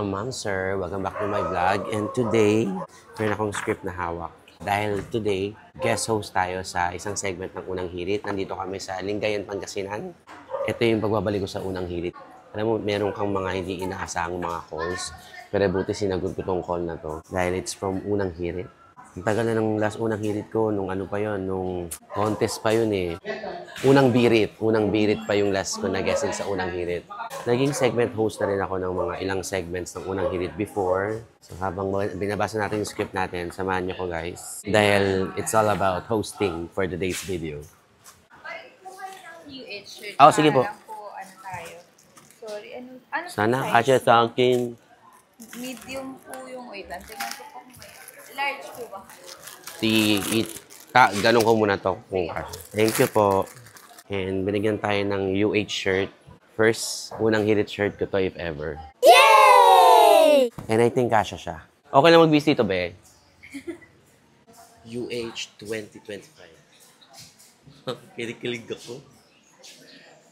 ma'am, sir. Welcome back to my vlog. And today, meron akong script na hawak. Dahil today, guest host tayo sa isang segment ng Unang Hirit. Nandito kami sa Lingayen, Pangasinan. Ito yung pagbabalik ko sa Unang Hirit. Alam mo, meron kang mga hindi inaasahang mga calls. Pero buti sinagot ko tong call na to. Dahil it's from Unang Hirit. Ang tagal na ng last Unang Hirit ko, nung ano pa yon, nung contest pa yun eh. Unang Birit pa yung last ko na guesting sa Unang Hirit. Naging segment host na rin ako ng mga ilang segments ng Unang Hirit before. So habang binabasa natin yung script natin, samahan niyo ko guys. Dahil it's all about hosting for today's video. Oh, sige po. Sorry, ano Sana kasya sa akin. Medium po yung, wait lang, tingnan ko po. Large po ba? Ganun ko muna to kung kasya. Thank you po. And binigyan tayo ng UH shirt. First, Unang Hirit shirt ko to if ever. Yay! And I think kasya siya. Okay lang mag-bis dito, be? UH 2025. Kinikilig ako.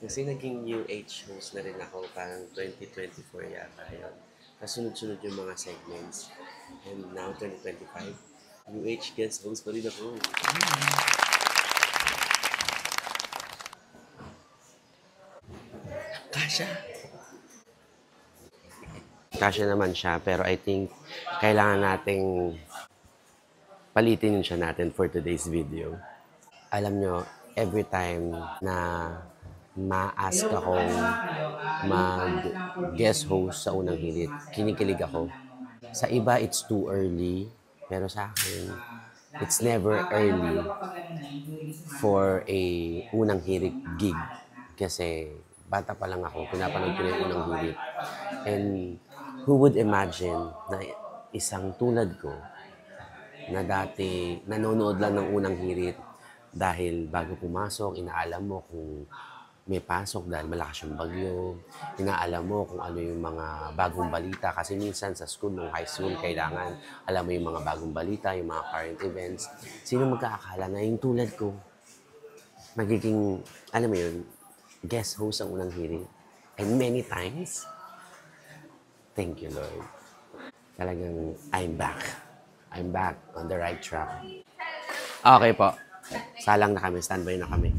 Kasi naging UH host na rin ako parang 2024 yata yun. Kasunod-sunod yung mga segments. And now, 2025, UH guest host pa rin ako. Kasya naman siya, pero I think kailangan nating palitin siya natin for today's video. Alam nyo, every time na ma-ask akong mag-guest host sa Unang Hirit, kinikilig ako. Sa iba, it's too early. Pero sa akin, it's never early for a Unang Hirit gig. Kasi bata pa lang ako, pinapanood ko na yung Unang Hirit. And who would imagine na isang tulad ko na dati nanonood lang ng Unang Hirit dahil bago pumasok, inaalam mo kung may pasok dahil malakas yung bagyo. Inaalam mo kung ano yung mga bagong balita. Kasi minsan sa school, nung high school, kailangan alam mo yung mga bagong balita, yung mga current events. Sino magkakakala na yung tulad ko, magiging, alam mo yun, guest host ang Unang Hirit. And many times, thank you, Lord. Talagang, I'm back. I'm back on the right track. Okay po. Salang na kami. Standby na kami.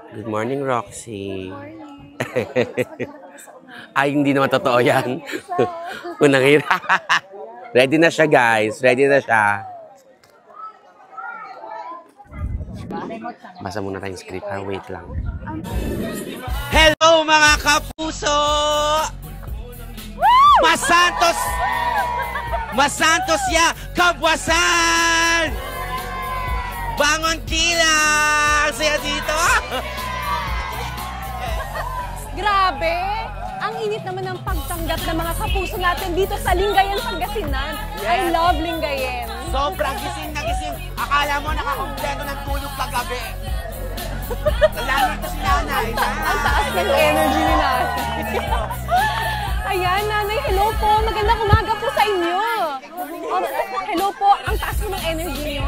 Good morning, Roxy. Ay, hindi naman totoo yan. Unang Hirit. Ready na siya, guys. Ready na siya. Basa muna tayong script, ha? Wait lang. Hello, mga kapuso! Masantos ya kabwasan! Bangon kilang! Saya dito! Grabe! Ang init naman ng pagtanggap ng mga kapuso natin dito sa Lingayen, Pangasinan. Yes. I love Lingayen. Sobrang gising na gising. Akala mo nakakumpleto ng tulog kagabi. Lalo ito si nanay. Ang taas ng energy ni nanay. Ayan, nanay, hello po. Magandang umaga po sa inyo. Hello po, ang taas po ng energy niyo.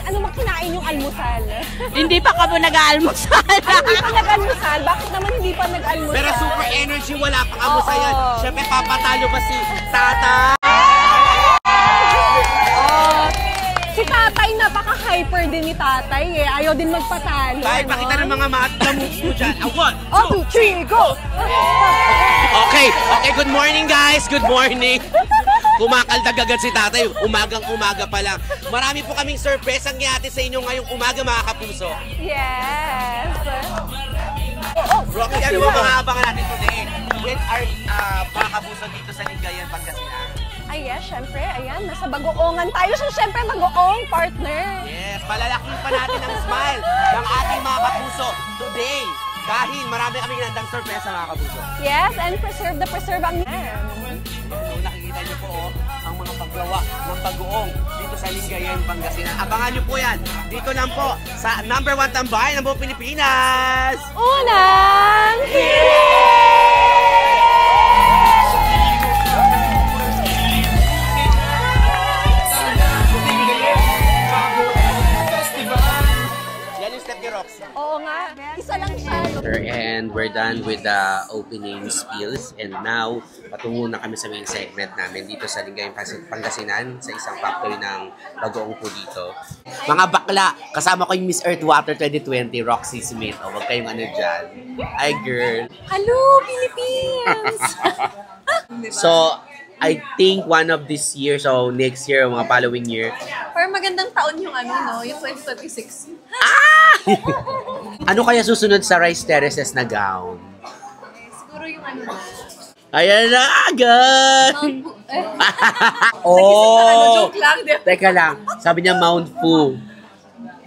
Ano makinain yung almusal? Hindi pa ka po nag-aalmusal. Hindi pa nag-almusal? Bakit naman hindi pa nag-almusal? Pero super energy, wala pang almusal yan. Siyempre, papatalo pa si Tata. Si Tatay, napaka-hyper din ni Tatay eh. Ayaw din magpatalo. Kahit pakita ng mga moves mo dyan. 1, 2, 3, go! Okay, good morning guys. Good morning. Kumakaldag agad si Tatay. Umagang-umaga pa lang. Marami po kaming surprise ang iati sa inyo ngayong umaga, mga kapuso. Yes! Rocky, ano ba mga abangan natin today? With our mga kapuso dito sa Lingayen, Pangasinan. Ay, yes, syempre. Ayan, nasa bagoongan tayo. So, syempre, bagoong partner. Yes, palalaking pa natin ang smile ng ating mga kapuso today. Dahil marami kaming nandang surprise mga kapuso. Yes, and preserve ang So, nakikita niyo po ang mga paggawa ng bagoong dito sa Lingayen, Pangasinan. Abangan niyo po yan. Dito lang po sa number 1 tambahay ng buong Pilipinas. Unang Hirit! Isa lang siya. And we're done with the opening spills. And now, patungo na kami sa main segment namin dito sa Lingayen, Pangasinan, sa isang factory ng bagoong po dito. Mga bakla, kasama ko yung Miss Earth Water 2020, Roxy Smith. O, huwag kayong ano dyan. Hi, girl. Hello, Philippines! So, I think one of this year, so next year, mga following year. Or magandang taon yung ano, no? Yung 2026. Ano kaya susunod sa Rice Terraces na gown? Siguro yung ano na. Ayan na agad! Oh! Joke lang, di ba? Teka lang, sabi niya Mount Fu.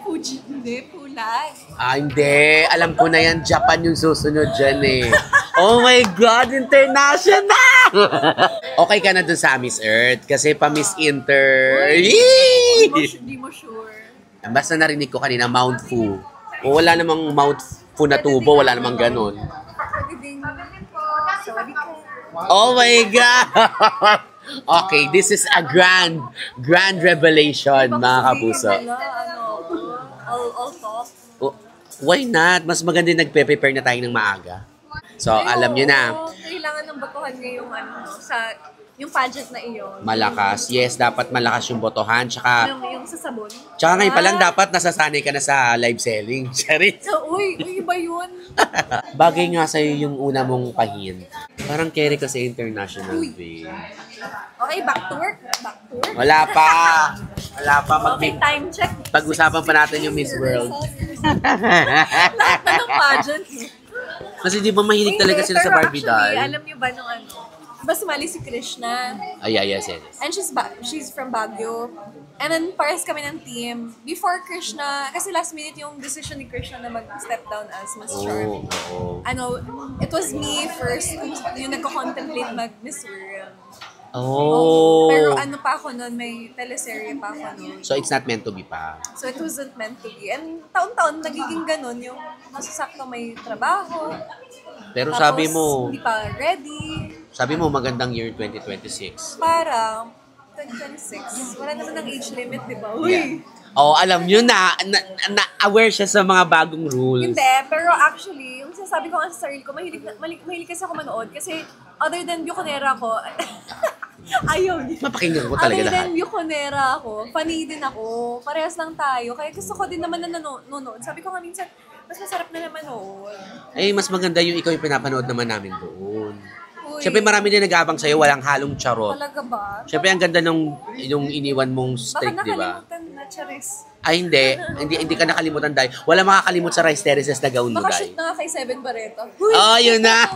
Fuji, hindi, Pulag. Hindi. Alam ko na yan, Japan yung susunod dyan eh. Oh my God, international! Okay ka na dun sa Miss Earth kasi pa Miss Inter. Hindi mo sure. Basta narinig ko kanina, Mount Fu. O wala namang Mount Fu na tubo, wala namang ganun. Oh my God! Okay, this is a grand revelation, mga kapuso. All top. Oh, why not? Mas maganda yung nagpe-prepare na tayo ng maaga. So, alam nyo na. Kailangan ng batuhan ngayong ano, sa yung pageant na iyon. Malakas. Yes, dapat malakas yung botohan. Tsaka Yung sa sabon. Tsaka ngayon pa lang dapat nasasanay ka na sa live selling. Charit. So, uy, iba yun. Bagay nga sa'yo yung una mong pahin. Parang carry ka sa international, babe. Okay, back to work. Back to work. Wala pa. Okay, time check. Pag-usapan pa natin yung Miss World. Lahat na ng pageant. Kasi di ba mahilig talaga sila sa Barbie doll? Alam niyo ba nung ano? Diba sumali si Krishna? Ay, yes. And she's from Baguio. And then pares kami ng team. Before Krishna, kasi last minute yung decision ni Krishna na mag-step down as Miss Charm. Ano, it was me first yung nagko-contemplate mag-Miss World. Pero ano pa ako nun, may teleserye pa ako nun. So it's not meant to be pa. So it wasn't meant to be. And taon-taon nagiging ganun yung masasakto may trabaho. Pero Tapos, sabi mo, hindi pa ready. Sabi mo magandang year 2026. Parang 2026. Wala naman ng age limit, di ba? Uy! Yeah. Alam nyo na aware siya sa mga bagong rules. Hindi, pero actually, yung sasabi ko nga sa sarili ko, mahilig kasi ako manood. Kasi other than Buconera ko, ayaw niya. Mapakinggan ko talaga other lahat. than Buconera ako, funny din ako. Parehas lang tayo. Kaya gusto ko din naman na nanonood. Sabi ko nga minsan, mas masarap na naman noon. Eh, mas maganda yung ikaw yung pinapanood naman namin doon. Uy, Siyempre marami din nag-aabang sa'yo, walang halong charot. talaga ba? Siyempre ang ganda nung iniwan mong Baka streak, di ba? nakalimutan na, Charis. Ay, hindi ka nakalimutan, Day. Wala makakalimut sa Rice Terraces na gown mo, Baka Day. shoot na nga kay Seven Barreto. Oh, yun na.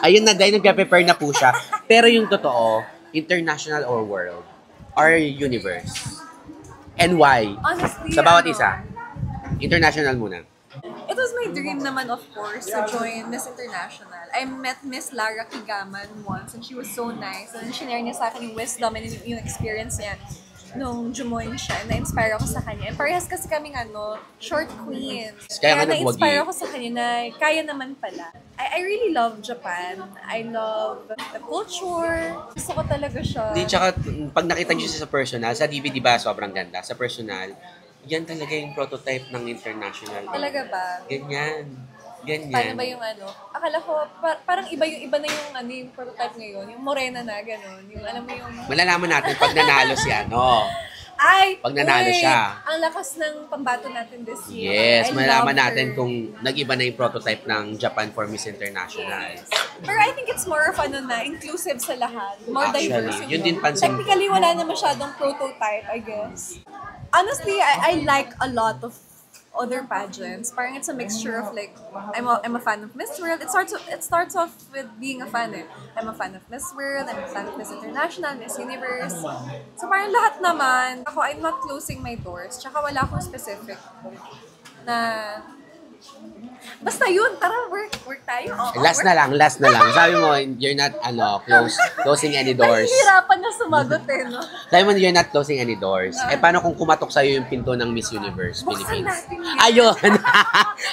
Ayun na, Day. Nagpe-prepare na po siya. Pero yung totoo, international or world? Or universe? And why? Honestly, Sa bawat ano, isa. International muna. It was my dream naman, of course, to join Miss International. I met Miss Lara Kigaman once and she was so nice. And shinare niya sa akin yung wisdom and yung experience niya nung jumoin siya. And na-inspire ako sa kanya. And parehas kasi kaming short queens. Kaya nga na-inspire nagwagi. ako sa kanya na kaya naman pala. I really love Japan. I love the culture. Gusto ko talaga siya. Di, tsaka pag nakita niyo siya sa personal, sa DVD ba sobrang ganda? Sa personal, yan talaga yung prototype ng international. Talaga ba? Ganyan. Paano ba yung Akala ko, parang iba na yung prototype ngayon. Yung morena na, gano'n. Yung alam mo yung... Malalaman natin pag nanalo si Ay! Pag nanalo uy, siya. Ang lakas ng pambato natin this year. Yes, I malalaman love natin her. kung nag-iba na yung prototype ng Japan for Miss International. Pero I think it's more of inclusive sa lahat. More Actually, diverse. yun din pansin ko. Technically, wala na masyadong prototype, I guess. Honestly, I like a lot of other pageants. Parang it's a mixture of I'm a fan of Miss World. It starts off with being a fan. I'm a fan of Miss World. I'm a fan of Miss International, Miss Universe. So parang lahat naman. Ako, I'm not closing my doors. Tsaka wala akong specific na... Basta yun, tara, work tayo. Last na lang. Sabi mo, you're not, closing any doors. Nahihirapan na sumagot no? Sabi mo, you're not closing any doors. Eh, paano kung kumatok sa'yo yung pinto ng Miss Universe Buksan Philippines? natin yan. Ayun!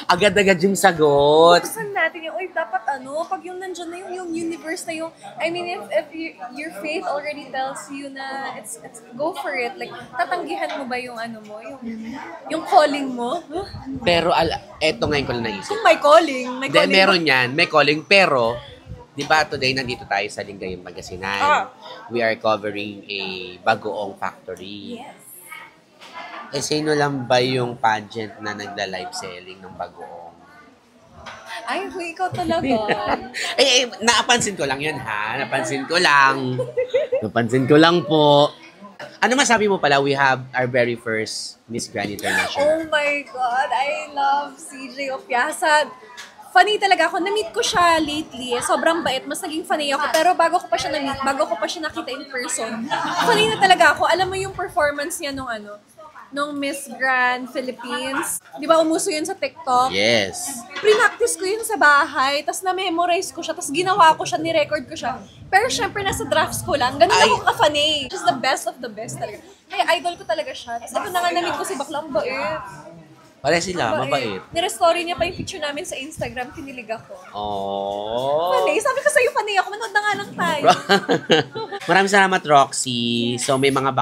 Agad-agad yung sagot. Buksan natin yung, dapat pag yung nandyan na yung universe na yung, I mean, if your faith already tells you na it's go for it. Like, tatanggihan mo ba yung yung calling mo? Pero eto ngayon ko lang naisip. Kung may calling, Meron yan, may calling, pero di ba today nandito tayo sa Lingayen, Pangasinan. We are covering a bagoong factory. Yes. Eh, sino lang ba yung pageant na nagla-live selling ng bagoong? Ay, ikaw talaga. Napansin ko lang yun, ha? Napansin ko lang po. Ano masabi mo pala, we have our very first Miss Grand International. Oh my God, I love CJ Opiasa. Funny talaga ako. Na-meet ko siya lately. Sobrang bait. Mas naging funny ako. Pero bago ko pa siya na-meet, bago ko pa siya nakita in person, funny na talaga ako. Alam mo yung performance niya nung Miss Grand Philippines. Di ba umuso yun sa TikTok? Yes. Pre-practice ko yun sa bahay. Tapos na-memorize ko siya. Tapos ginawa ko siya, ni-record ko siya. Pero syempre nasa drafts ko lang. Ganun ako ka-funny. Just the best of the best talaga. Kaya idol ko talaga siya. Tapos ito na nga na-meet ko si Baklang Bait. Pare sila, mabait. Nirestory niya pa yung picture namin sa Instagram, kinilig ako. Oh. Funny, sabi ko sa'yo, funny ako, manood na nga lang tayo. Maraming salamat, Roxy. So, may mga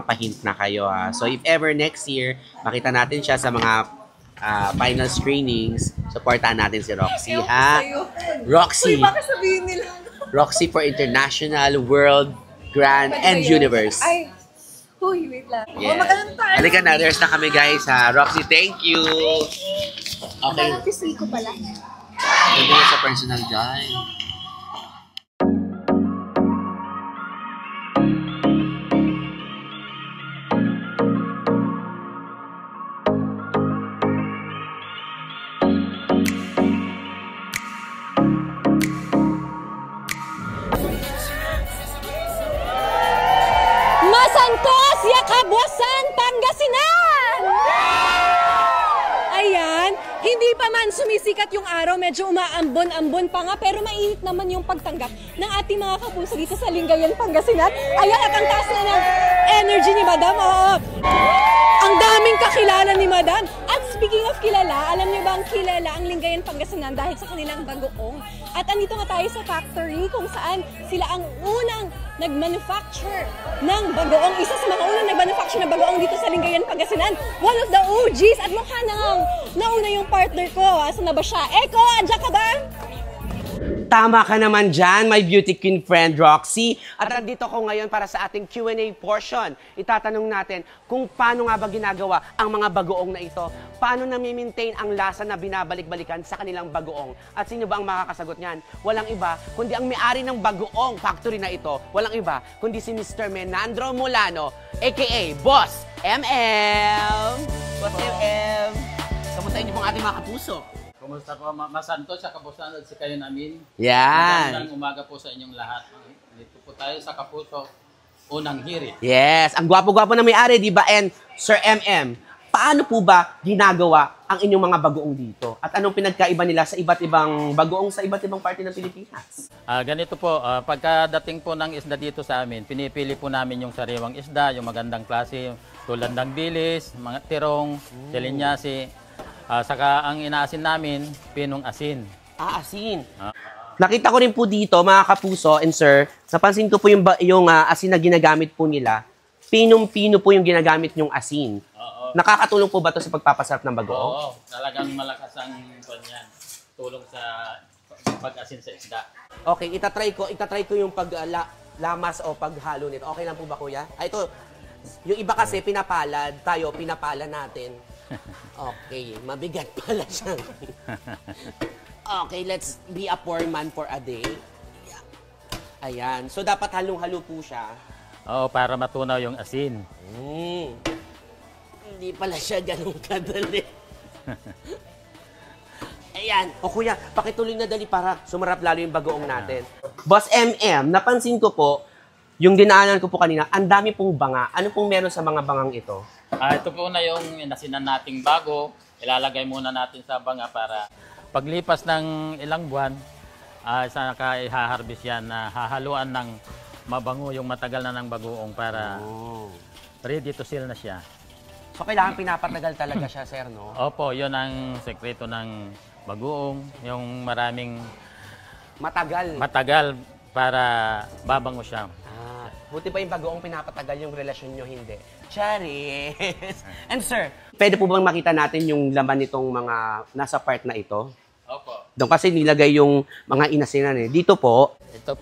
pa-hint na kayo, ha. So, if ever next year, makita natin siya sa mga final screenings, supportahan natin si Roxy, Ewan ko ha? sa'yo. Roxy. Uy, baka sabihin nila. Roxy for International, World, Grand, and Universe. Ay, uy, wait lang. Yeah. Oh, magandang tayo. Halika na, there's na kami, guys, ha. Roxy, thank you. Okay. Happy ko pala. Ganda na sa personal guy. Masantos, Yakabuasan, Pangasinan! Ayan, hindi pa man sumisikat yung araw, medyo umaambon-ambon pa nga, pero mainit naman yung pagtanggap ng ating mga kapuso dito sa Lingayen, Pangasinan. Ayan, at ang taas na ng energy ni Madam. Oo. Ang daming kakilala ni Madam. At speaking of kilala, alam niyo ba ang kilala ang Lingayen, Pangasinan dahil sa kanilang bagoong? At andito nga tayo sa factory kung saan sila ang unang nag-manufacture ng bagoong. Isa sa mga unang nag-manufacture ng bagoong dito sa Lingayen, Pangasinan. One of the OGs. At mukha nang nauna yung partner ko. Asan na ba siya? Eko, andyan ka ba? Tama ka naman dyan, my beauty queen friend Roxy. At nandito ko ngayon para sa ating Q&A portion. Itatanong natin kung paano nga ba ginagawa ang mga bagoong na ito. Paano nami-maintain ang lasa na binabalik-balikan sa kanilang bagoong. At sino ba ang makakasagot niyan? Walang iba, kundi ang may-ari ng bagoong factory na ito. Walang iba, kundi si Mr. Menandro Molano, a.k.a. Boss MM. Boss MM. Kamusta inyo pong ating mga kapuso? Kumusta po, Masanto, sa Kapusan at sa kayo namin? Yan. Magandang umaga po sa inyong lahat. Dito po tayo sa Kapuso, unang hirit. Yes, ang gwapo-gwapo na may-ari, di ba? And Sir MM, paano po ba ginagawa ang inyong mga bagoong dito? At anong pinagkaiba nila sa iba't ibang bagoong sa iba't ibang parte ng Pilipinas? Ganito po, pagkadating po ng isda dito sa amin, pinipili po namin yung sariwang isda, yung magandang klase, tulad ng bilis, mga tirong, selinyasi. Saka ang inaasin namin, pinong asin. Asin. Nakita ko rin po dito, mga kapuso and sir, napansin ko po yung asin na ginagamit po nila. Pinong-pino po yung ginagamit yung asin. Oo. Nakakatulong po ba ito sa pagpapasarap ng bagoong? Oo, talagang malakas ang kanyan. Tulong sa pag-asin sa isda. Okay, itatry ko yung lamas o paghalo nito. Okay lang po ba, kuya? Ito, yung iba kasi pinapalad, tayo pinapala natin. Okay, mabigat pala siya. Okay, let's be a poor man for a day. Ayan. So, dapat halong-halo po siya. Oo, para matunaw yung asin. Hindi pala siya ganun kadali. Ayan. O kuya, pakituloy na dali para sumarap lalo yung bagoong natin. Boss MM, napansin ko po, yung dinaanan ko po kanina, ang dami pong banga. Ano pong meron sa mga bangang ito? Ito po na yung inasinan nating bago. Ilalagay muna natin sa banga para paglipas ng ilang buwan, saka i-harvest yan na hahaluan ng mabango yung matagal na ng bagoong para ready to sell na siya. So, kailangan pinapatagal talaga siya, sir, no? Opo, yun ang sekreto ng bagoong. Yung maraming Matagal. para babango siya. Buti pa yung bagoong pinapatagal yung relasyon nyo, hindi. Charis! And sir, pwede po bang makita natin yung laman nitong mga nasa part na ito? Opo. Doon kasi nilagay yung mga inasinan eh. Dito po, Ito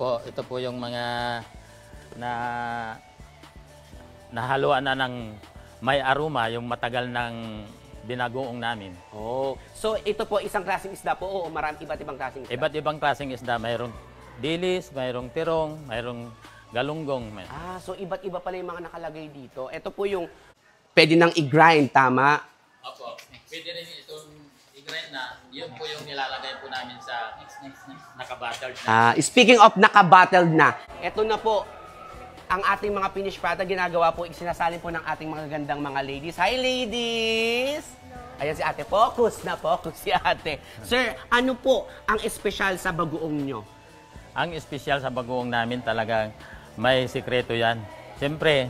po yung mga nahaluan na ng may aroma, yung matagal ng binagoong namin. so ito po isang klaseng isda po o marami iba't ibang klaseng isda? Iba't ibang klaseng isda, mayroong dilis, mayroong tirong, mayroong galunggong. So iba't iba pala yung mga nakalagay dito. Ito po yung pwede nang i-grind, tama? Opo. Pwede rin itong i-grind na. Yun po yung nilalagay po namin sa nakabattled na. Speaking of nakabattled na, ito na po ang ating mga finished product. Ginagawa po, isinasalin po ng ating mga gandang mga ladies. Hi, ladies! Ayan si ate. Focus si ate. Sir, ano po ang espesyal sa bagoong nyo? Ang espesyal sa bagoong namin talagang may sikreto yan. Siyempre,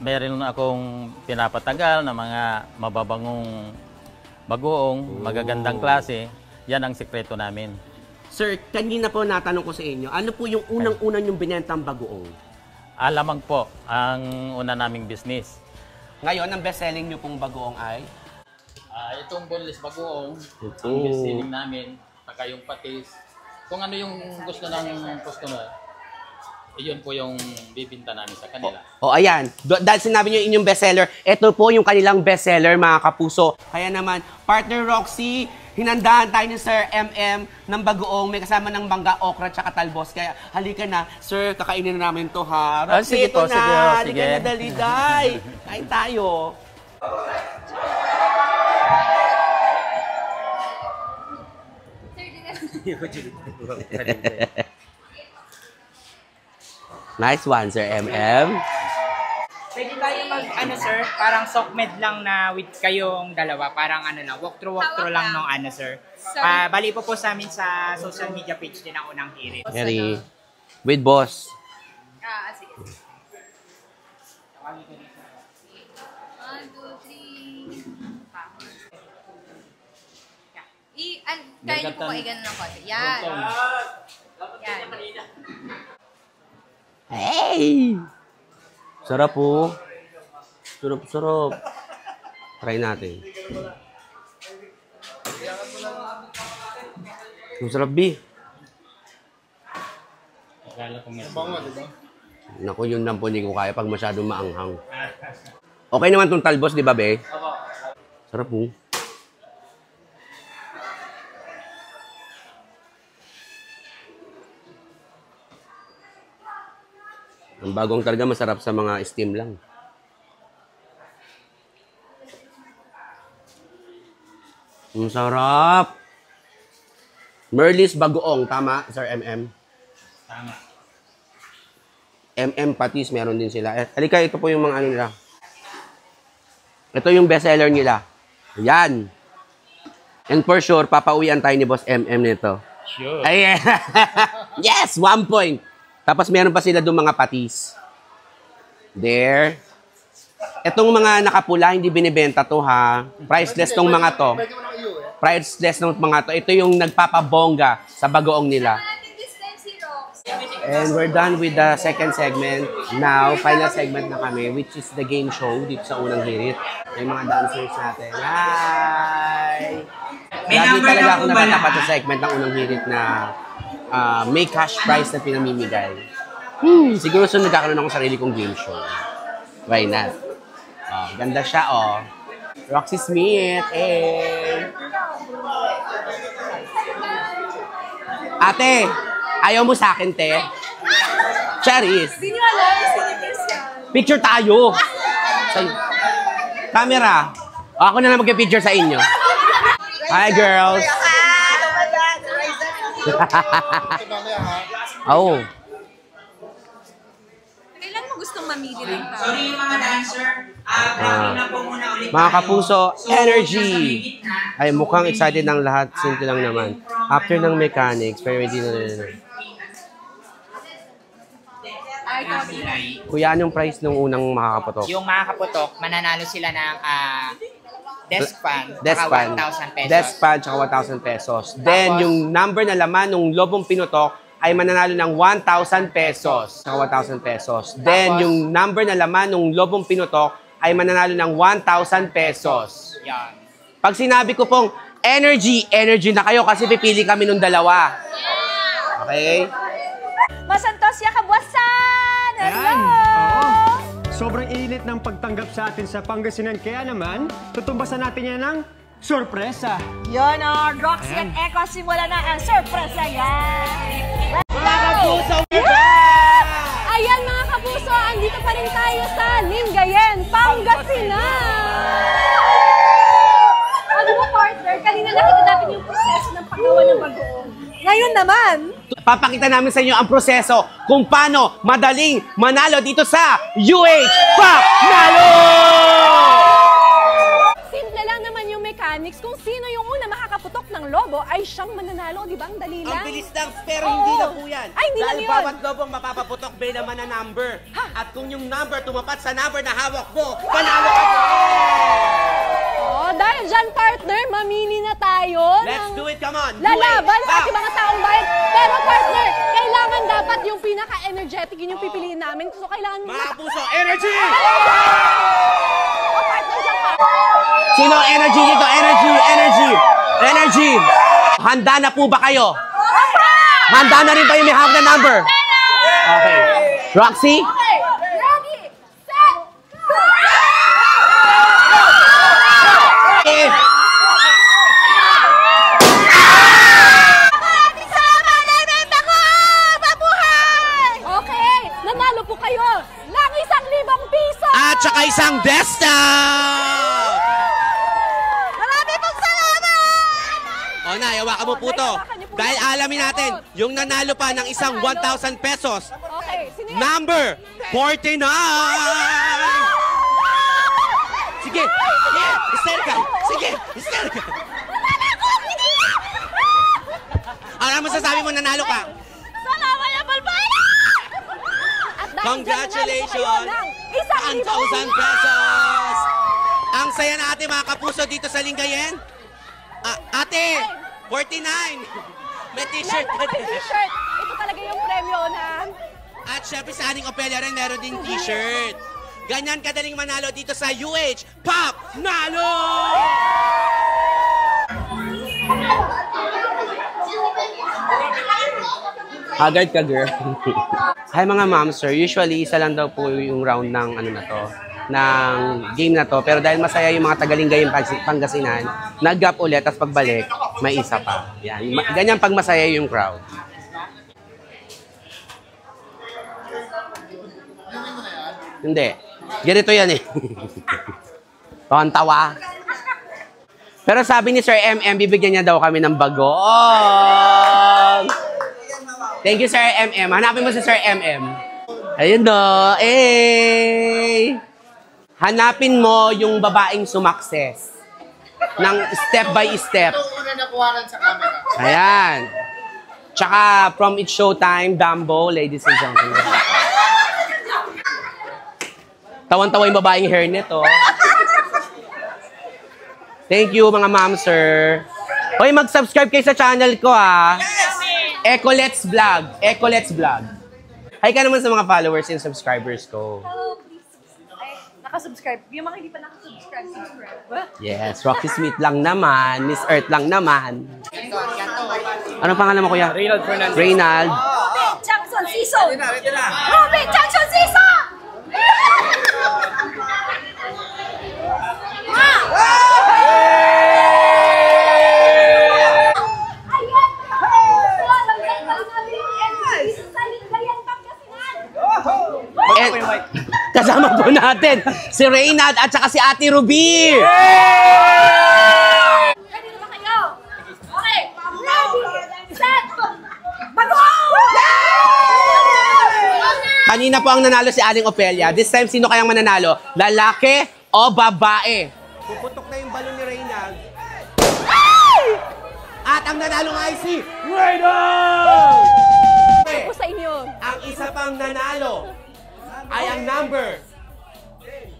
meron akong pinapatagal na mga mababangong bagoong, magagandang klase. Yan ang sikreto namin. Sir, kanina po natanong ko sa inyo, ano po yung unang-unang yung binentang bagoong? Alamang po ang una naming business. Ngayon, ang best-selling nyo pong bagoong ay? Itong boneless bagoong, ang best-selling namin, saka yung patis. Kung ano yung gusto ng customer, iyon po yung bibinta namin sa kanila. Ayan. Dahil sinabi niyo inyong bestseller, ito po yung kanilang bestseller, mga kapuso. Kaya naman, partner Roxy, hinandaan tayo ni Sir MM ng bagoong. May kasama ng mangga, okra, tsaka talbos. Kaya halika na, Sir, kakainin na namin to, ha? Roxy, sige po, ito na. sige. Halika na, daliday. Kain tayo. Nice one, Sir MM. Pwede tayo sir, parang sockmed lang na with kayong dalawa. Parang lang, walkthrough lang nung sir. Bali po sa amin sa social media page din ang unang hirit. Mary, with boss. Sige. 1, 2, 3. Kaya niyo po ba i-ganon ng konti? Yan. Yan. Hey! Sarap po. Sarap. Try natin. Ang sarap, B. Naku, yun lang po hindi ko kaya pag masyadong maanghang. Okay naman itong talbos, di ba, be? Sarap po. Ang bagong talaga masarap sa mga steam lang. Ang sarap! Merlis bagoong, tama, Sir MM? Tama. MM patis, meron din sila. Halika, ito po yung mga ano nila. Ito yung bestseller nila. Yan. And for sure, papauwian tayo ni Boss MM nito. Sure. Ayan. Yes! 1 point. Tapos meron pa sila doon mga patis. There. Etong mga nakapula, hindi binibenta to, ha. Priceless tong mga to. Priceless tong mga to. Ito yung nagpapabongga sa bagoong nila. And we're done with the second segment. Now, final segment na kami, which is the game show dito sa unang hirit. May mga dancers natin. Hi! Lagi talaga ako natatapat sa segment ng unang hirit na may cash prize na pinamimigay. Siguro sunod nagkakaroon ako sarili kong game show. Why not? Ganda siya, Roxy Smith, Ate, ayaw mo sa akin, te? Charis. Hindi nyo alam, sinibis yan. Picture tayo. Camera. Ako na lang mag-picture sa inyo. Hi, girls. Oh. Kailan mo gustong mamili ng tao? Sorry mga dancer. Na po muna ulit Mga kapuso, energy. Ay, mukhang excited ng lahat. Simple lang naman. After ng mechanics, pero hindi na Kuya, anong price nung unang makakaputok? Yung makakaputok, mananalo sila ng desk fan, Desk saka fan. 1,000 pesos. Desk fan, tsaka 1,000 pesos. Then, Tapos, yung number na laman ng lobong pinutok ay mananalo ng 1,000 pesos. Tsaka 1,000 pesos. Then, Tapos, yung number na laman ng lobong pinutok ay mananalo ng 1,000 pesos. yan. Pag sinabi ko pong energy, energy na kayo kasi pipili kami nung dalawa. Okay? Masantos ya kabwasan! Hello! Oo. Sobrang init ng pagtanggap sa atin sa Pangasinan. Kaya naman, tutumbasan natin yan ng sorpresa. Yun o, Roxy at Echo, simula na ang sorpresa yan! Mga kapuso, Ayan mga kapuso, andito pa rin tayo sa Lingayen, Pangasinan! Ano mo partner, kanina nakita natin yung proseso ng paggawa ng bagoong. Ngayon naman, papakita namin sa inyo ang proseso kung paano madaling manalo dito sa UH Pop Nalo! simple lang naman yung mechanics. Kung sino yung una makakaputok ng lobo ay siyang mananalo, di ba? Ang dali lang. Ang bilis lang, pero Oo. hindi na po yan. Ay, hindi lang Dahil yun. bawat lobong mapapaputok may naman na number. At kung yung number tumapat sa number na hawak mo, panalo ka po! Oh, dahil dyan partner, mamili na tayo. Let's do it, come on! Do Lalaban it. ang ating mga taong bayan. Pero partner, kailangan dapat yung pinaka-energetic, yun yung pipiliin namin. So kailangan Mga puso, energy! Oh, partner, dyan ka. Sino ang energy dito? Energy, energy, energy! Handa na po ba kayo? Handa na rin ba yung may hawak na number? Okay. Roxy? Okay, ready, set, go! Eh, Okay, nanalo po kayo ng 1,000 piso! at saka isang desktop! Marami pong salamat! O na, hawakan mo po to. Dahil alamin natin, yung nanalo pa ng isang 1,000 pesos, Okay, sino yan? number 49! Sige, sige, hysterical! Sige, hysterical! Ano masasabi mo, nanalo ka? Salamat na balbala! At dahil Congratulations! dyan, nanalo po kayo ng 1,000 pesos! Ang saya na ate mga kapuso dito sa Lingayen. Ate, 49! May t-shirt ka May din. t-shirt. Ito talaga yung premyo na. At syempre sa ating Opelia rin meron ding t-shirt. Ganyan kadaling manalo dito sa UH Pop Nalo! Haggard ka, girl. Hi mga ma'am, sir. Usually, isa lang daw po yung round ng ano na to, ng game na to. Pero dahil masaya yung mga Tagalingayong Pangasinan, nag-gap ulit, tapos pagbalik, may isa pa. Yan. Ganyan pag masaya yung crowd. Hindi. Ganito yan eh. Tawa. Pero sabi ni Sir MM, bibigyan niya daw kami ng bagong. Thank you, Sir MM. Hanapin mo si Sir MM. Ayun no. Eh. Hanapin mo yung babaeng sumakses. Ng step by step. Ayan. Tsaka from It's Showtime, Dumbo, ladies and gentlemen. Tawan-tawa yung babaeng hairnet, oh. Thank you, mga ma'am, sir. Hoy, mag-subscribe kayo sa channel ko, ah. Echo Let's Vlog. Echo Let's Vlog. Hi ka naman sa mga followers and subscribers ko. Hello, please. Ay, nakasubscribe. Yung mga hindi pa nakasubscribe, subscribe. Yes, Rocky Smith lang naman. Miss Earth lang naman. Anong pangalan mo, kuya? Reynald Fernandez. Reynald. Robin Jackson Siso! Robin Jackson Siso! And, kasama po natin si Reynald at saka si Ate Ruby. Ready na ba kayo? Okay. Ready, set, bago! Kanina po ang nanalo si Aling Opelia. This time, sino kayang mananalo? Lalaki o babae? Puputok na yung balon ni Reynald. At ang nanalo ay si Reynald! Ako sa inyo. Ang isa pang nanalo ay ang number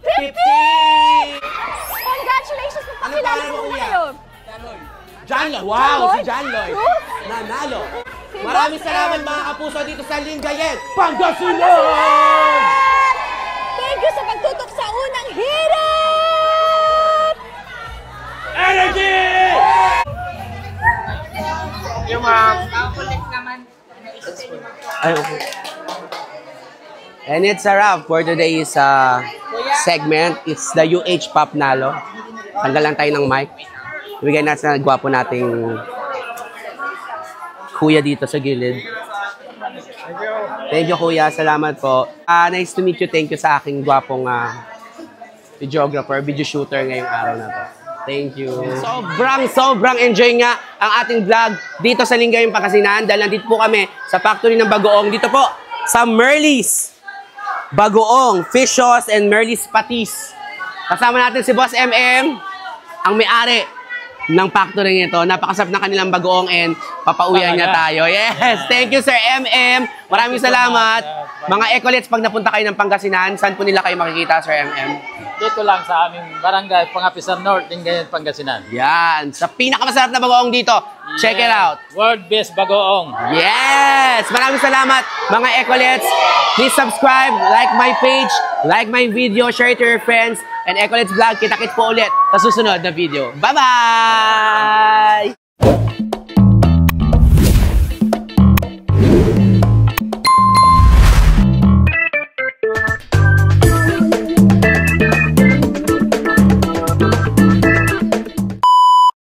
50! Congratulations! Congratulations! Magpakilala ko muna kayo. John Lloyd. Wow, si John Lloyd. Nanalo. Maraming salamat mga kapuso dito sa Lingayen, Pangasinan! Thank you sa pagtutok sa unang hirit! Energy! Yung ulit naman. Ay, okay. And it's a wrap for today's segment. It's the UH Pop Nalo. Tanggal lang tayo ng mic. Ibigay natin sa gwapo nating kuya dito sa gilid. Thank you, kuya. Salamat po. Nice to meet you. Thank you sa aking gwapong videographer, video shooter ngayong araw na to. Thank you. Sobrang enjoy nga ang ating vlog dito sa Lingayen, Pangasinan. Dahil nandito po kami sa factory ng Bagoong. Dito po sa Merly's Bagoong Fish Sauce and Merly's Patis. Kasama natin si Boss MM, ang may-ari ng factory nito. Napakasarap ng kanilang bagoong and papauwian niya tayo. Yes! Thank you, Sir MM. Maraming salamat. Mga Ecolets, pag napunta kayo ng Pangasinan, saan po nila kayo makikita, Sir MM? Dito lang sa aming barangay, Pangapisan North, Lingayen, Pangasinan. Yan. Sa pinakamasarap na bagoong dito. Check it out. World Best Bagoong. Yes! Maraming salamat, mga Ecolets. Please subscribe, like my page, like my video, share it to your friends, and Ecolets Vlog. Kita-kits po ulit sa susunod na video. Bye-bye!